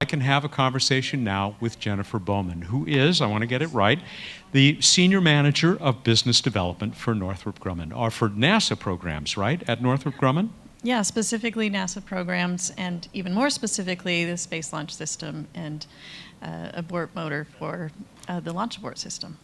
I can have a conversation now with Jennifer Bowman, who is, I want to get it right, the Senior Manager of Business Development for Northrop Grumman, or for NASA programs, right, at Northrop Grumman? Yeah, specifically NASA programs, and even more specifically, the Space Launch System and abort motor for the launch abort system.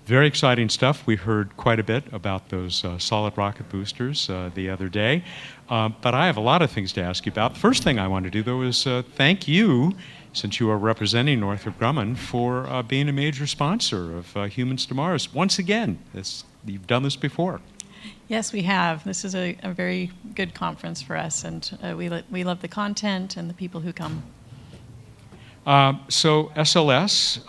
Very exciting stuff. We heard quite a bit about those solid rocket boosters the other day. But I have a lot of things to ask you about. The first thing I want to do, though, is thank you, since you are representing Northrop Grumman, for being a major sponsor of Humans to Mars. Once again, you've done this before. Yes, we have. This is a very good conference for us, and we love the content and the people who come. So SLS,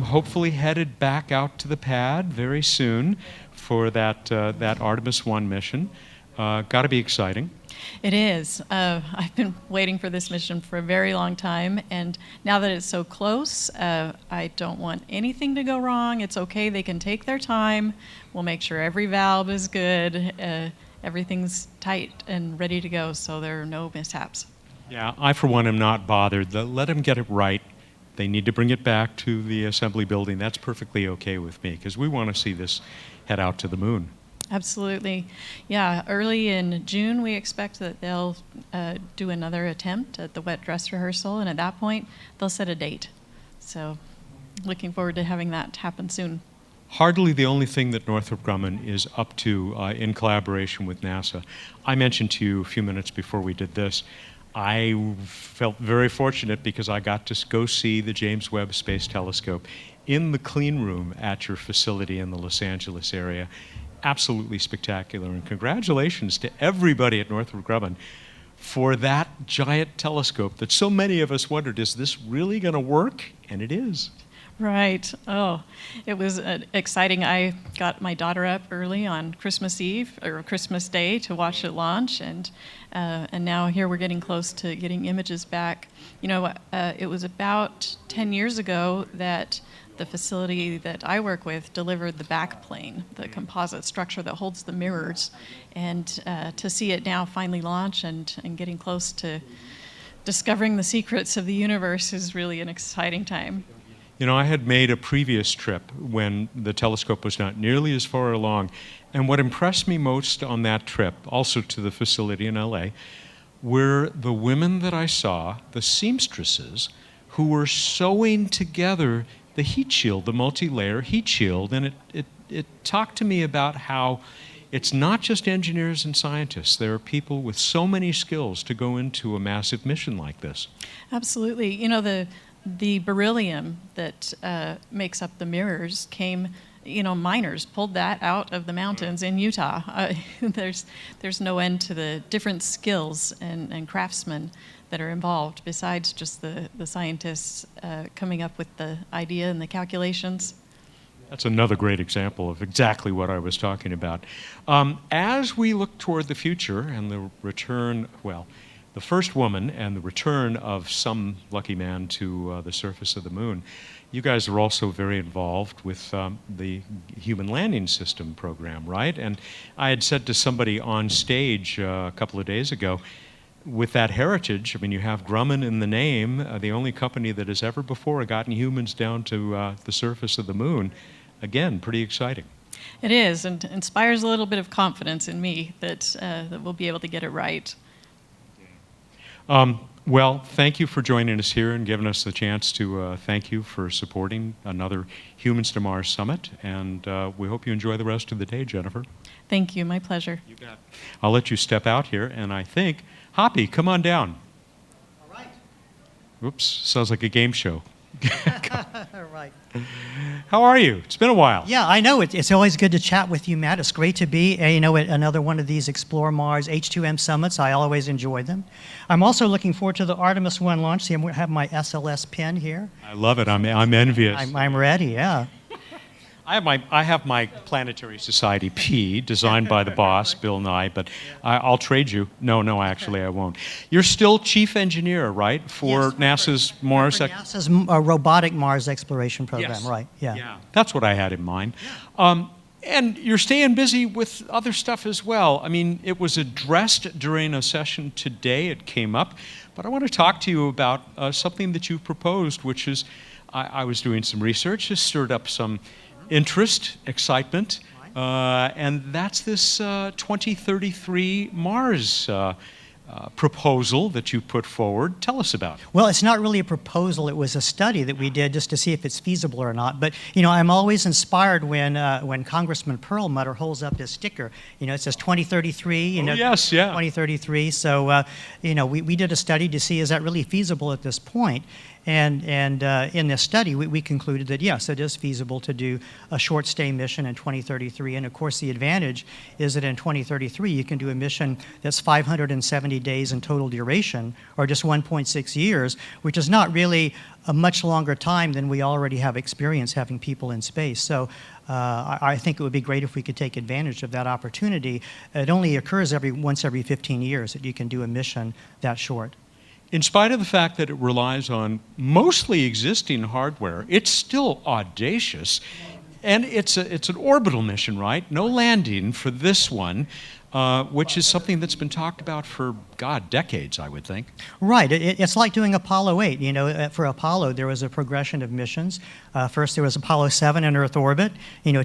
hopefully headed back out to the pad very soon for that Artemis 1 mission. Got to be exciting. It is. I've been waiting for this mission for a very long time, and now that it's so close, I don't want anything to go wrong. It's okay. They can take their time. We'll make sure every valve is good. Everything's tight and ready to go, so there are no mishaps. Yeah, I, for one, am not bothered. Let them get it right. They need to bring it back to the assembly building. That's perfectly okay with me, because we want to see this head out to the moon. Absolutely. Yeah, early in June, we expect that they'll do another attempt at the wet dress rehearsal, and at that point, they'll set a date. So looking forward to having that happen soon. Hardly the only thing that Northrop Grumman is up to in collaboration with NASA. I mentioned to you a few minutes before we did this, I felt very fortunate because I got to go see the James Webb Space Telescope in the clean room at your facility in the Los Angeles area. Absolutely spectacular, and congratulations to everybody at Northrop Grumman for that giant telescope that so many of us wondered, is this really going to work? And it is. Right. Oh, it was exciting. I got my daughter up early on Christmas Eve or Christmas Day to watch it launch, and now here we're getting close to getting images back. You know, it was about 10 years ago that the facility that I work with delivered the backplane, the composite structure that holds the mirrors, and to see it now finally launch and getting close to discovering the secrets of the universe is really an exciting time. You know, I had made a previous trip when the telescope was not nearly as far along, and what impressed me most on that trip, also to the facility in LA, were the women that I saw, the seamstresses, who were sewing together the heat shield, the multi-layer heat shield, and it talked to me about how it's not just engineers and scientists. There are people with so many skills to go into a massive mission like this. Absolutely. You know, the beryllium that makes up the mirrors came, you know, miners pulled that out of the mountains in Utah. There's no end to the different skills and craftsmen that are involved besides just the scientists coming up with the idea and the calculations. That's another great example of exactly what I was talking about. As we look toward the future and the return, well, the first woman and the return of some lucky man to the surface of the moon, you guys are also very involved with the Human Landing System program, right? And I had said to somebody on stage a couple of days ago, with that heritage, I mean, you have Grumman in the name, the only company that has ever before gotten humans down to the surface of the moon. Again, pretty exciting. It is, and inspires a little bit of confidence in me that we'll be able to get it right. Well, thank you for joining us here and giving us the chance to thank you for supporting another Humans to Mars Summit, and we hope you enjoy the rest of the day, Jennifer. Thank you, my pleasure. You bet. I'll let you step out here, and I think, Hoppy, come on down. All right. Oops, sounds like a game show. All right. How are you? It's been a while. Yeah, I know. It's always good to chat with you, Matt. It's great to be, at another one of these Explore Mars H2M summits. I always enjoy them. I'm also looking forward to the Artemis 1 launch. See, I have my SLS pin here. I love it. I'm envious. I'm ready, yeah. I have my Planetary Society P, designed by the boss, Bill Nye, but I'll trade you. No, actually I won't. You're still chief engineer, right, for Yes, NASA's Mars? For NASA's robotic Mars exploration program, Yes. right? Yeah. Yeah, that's what I had in mind. And you're staying busy with other stuff as well. I mean, it was addressed during a session today. It came up. But I want to talk to you about something that you proposed, which is I was doing some research. It stirred up some interest, excitement. And that's this 2033 Mars proposal that you put forward. Tell us about it. Well, it's not really a proposal. It was a study that we did just to see if it's feasible or not. But, I'm always inspired when Congressman Perlmutter holds up his sticker. It says 2033, yes, yeah. 2033. So, we did a study to see, is that really feasible at this point? And in this study, we concluded that, yes, it is feasible to do a short stay mission in 2033. And of course, the advantage is that in 2033, you can do a mission that's 570 days in total duration, or just 1.6 years, which is not really a much longer time than we already have experience having people in space. So I think it would be great if we could take advantage of that opportunity. It only occurs once every 15 years that you can do a mission that short. In spite of the fact that it relies on mostly existing hardware, it's still audacious. And it's an orbital mission, right? No landing for this one, which is something that's been talked about for, decades, I would think. Right. It's like doing Apollo 8. For Apollo, there was a progression of missions. First, there was Apollo 7 in Earth orbit,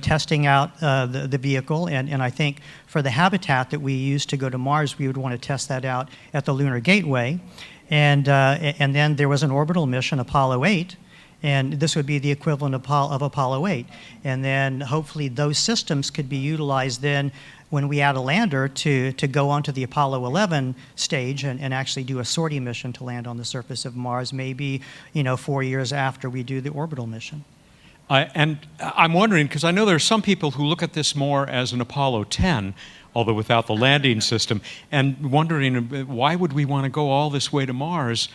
testing out the vehicle. And I think for the habitat that we use to go to Mars, we would want to test that out at the Lunar Gateway. And then there was an orbital mission, Apollo 8, and this would be the equivalent of Apollo 8. And then hopefully those systems could be utilized then when we add a lander to go onto the Apollo 11 stage and actually do a sortie mission to land on the surface of Mars, maybe 4 years after we do the orbital mission. And I'm wondering, because I know there are some people who look at this more as an Apollo 10, although without the landing system, and wondering why would we want to go all this way to Mars?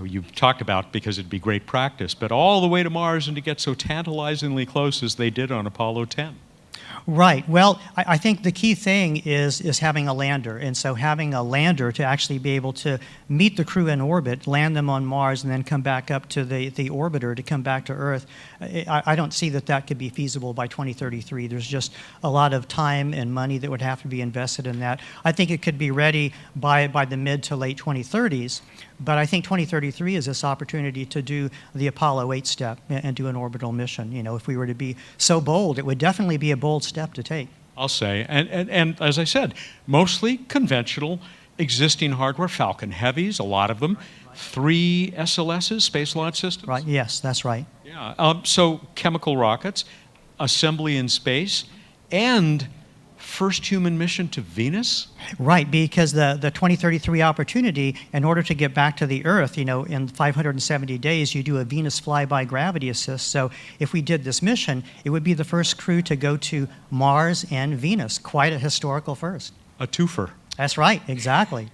You've talked about because it'd be great practice, but all the way to Mars and to get so tantalizingly close as they did on Apollo 10. Right. Well, I think the key thing is having a lander. And so having a lander to actually be able to meet the crew in orbit, land them on Mars, and then come back up to the orbiter to come back to Earth, I don't see that could be feasible by 2033. There's just a lot of time and money that would have to be invested in that. I think it could be ready by the mid to late 2030s. But I think 2033 is this opportunity to do the Apollo 8 step and do an orbital mission. If we were to be so bold, it would definitely be a bold step to take. I'll say. And as I said, mostly conventional existing hardware, Falcon Heavies, a lot of them, 3 SLSs, Space Launch Systems. Right, yes, that's right. Yeah, so chemical rockets, assembly in space, and first human mission to Venus? Right, because the 2033 opportunity, in order to get back to the Earth, in 570 days, you do a Venus flyby gravity assist. So if we did this mission, it would be the first crew to go to Mars and Venus. Quite a historical first. A twofer. That's right, exactly.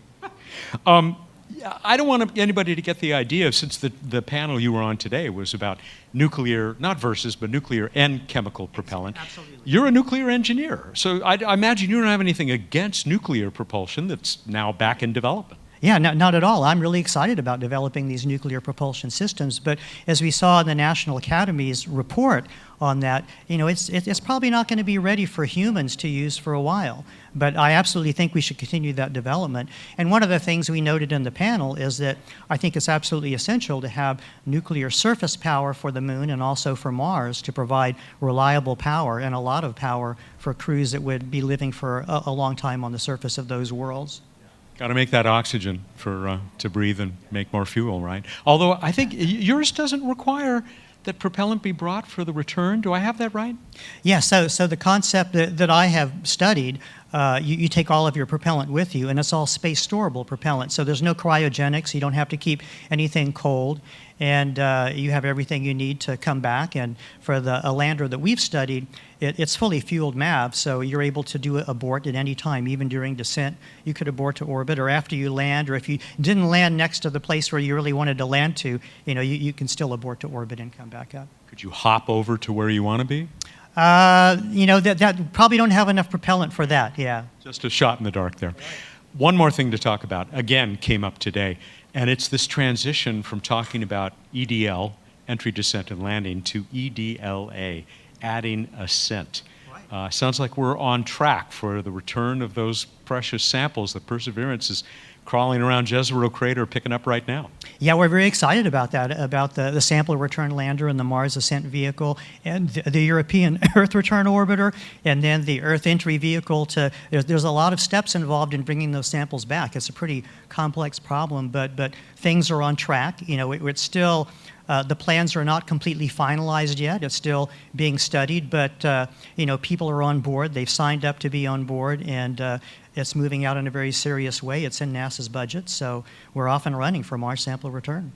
I don't want anybody to get the idea, since the panel you were on today was about nuclear, not versus, but nuclear and chemical propellant. Absolutely. You're a nuclear engineer, so I imagine you don't have anything against nuclear propulsion that's now back in development. Yeah, not at all. I'm really excited about developing these nuclear propulsion systems. But as we saw in the National Academy's report on that, it's probably not going to be ready for humans to use for a while. But I absolutely think we should continue that development. And one of the things we noted in the panel is that I think it's absolutely essential to have nuclear surface power for the moon and also for Mars to provide reliable power and a lot of power for crews that would be living for a long time on the surface of those worlds. Got to make that oxygen to breathe and make more fuel, right? Although I think yours doesn't require that propellant be brought for the return. Do I have that right? Yeah, so the concept that I have studied, you take all of your propellant with you, and it's all space storable propellant. So there's no cryogenics. You don't have to keep anything cold. And you have everything you need to come back. And for a lander that we've studied, it's fully fueled MAV, so you're able to do abort at any time, even during descent. You could abort to orbit, or after you land, or if you didn't land next to the place where you really wanted to land to, you can still abort to orbit and come back up. Could you hop over to where you want to be? That probably don't have enough propellant for that, yeah. Just a shot in the dark there. One more thing to talk about, again, came up today, and it's this transition from talking about EDL, entry, descent, and landing, to EDLA, adding ascent. Right. Sounds like we're on track for the return of those precious samples that Perseverance is crawling around Jezero Crater picking up right now. Yeah, we're very excited about that, about the sample return lander and the Mars Ascent Vehicle and the European Earth Return Orbiter, and then the Earth Entry Vehicle. There's a lot of steps involved in bringing those samples back. It's a pretty complex problem, but things are on track. It's still, the plans are not completely finalized yet. It's still being studied, but people are on board. They've signed up to be on board, and it's moving out in a very serious way. It's in NASA's budget, so we're off and running for Mars sample return.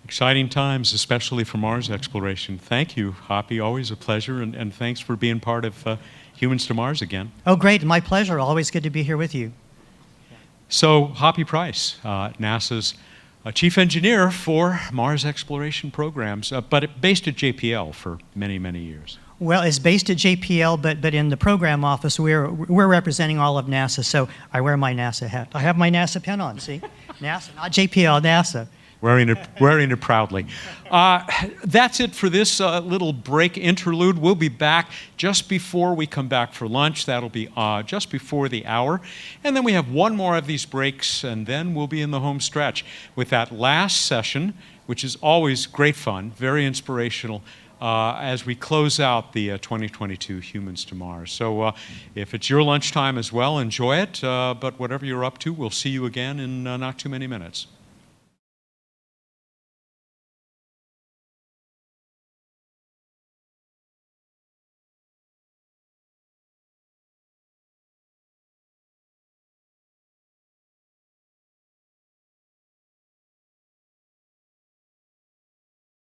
Exciting times, especially for Mars exploration. Thank you, Hoppy. Always a pleasure, and thanks for being part of Humans to Mars again. Oh, great. My pleasure. Always good to be here with you. So, Hoppy Price, NASA's chief engineer for Mars exploration programs, but based at JPL for many, many years. Well, it's based at JPL, but in the program office, we're representing all of NASA, so I wear my NASA hat. I have my NASA pen on, see? NASA, not JPL, NASA. Wearing it proudly. That's it for this little break interlude. We'll be back just before we come back for lunch. That'll be just before the hour. And then we have one more of these breaks, and then we'll be in the home stretch with that last session, which is always great fun, very inspirational, as we close out the 2022 Humans to Mars. So if it's your lunchtime as well, enjoy it. But whatever you're up to, we'll see you again in not too many minutes.